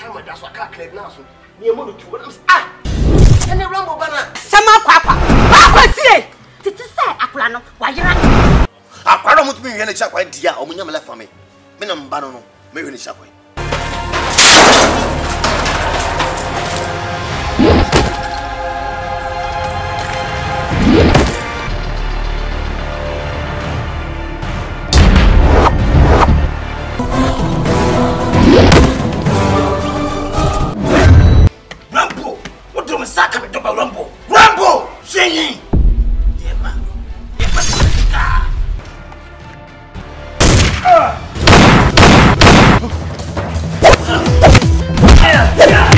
time I that's what I can't now. So, near Mono to what I'm and the Rambo banner. Sama papa. Papa see. Titi say akulano. Why you run? I don't want to be in a chap where dear or Munyam left for me. Minam Banono, maybe in a chap way. Rambo! What do we sack up about Rambo? Rambo! Singing! Yeah.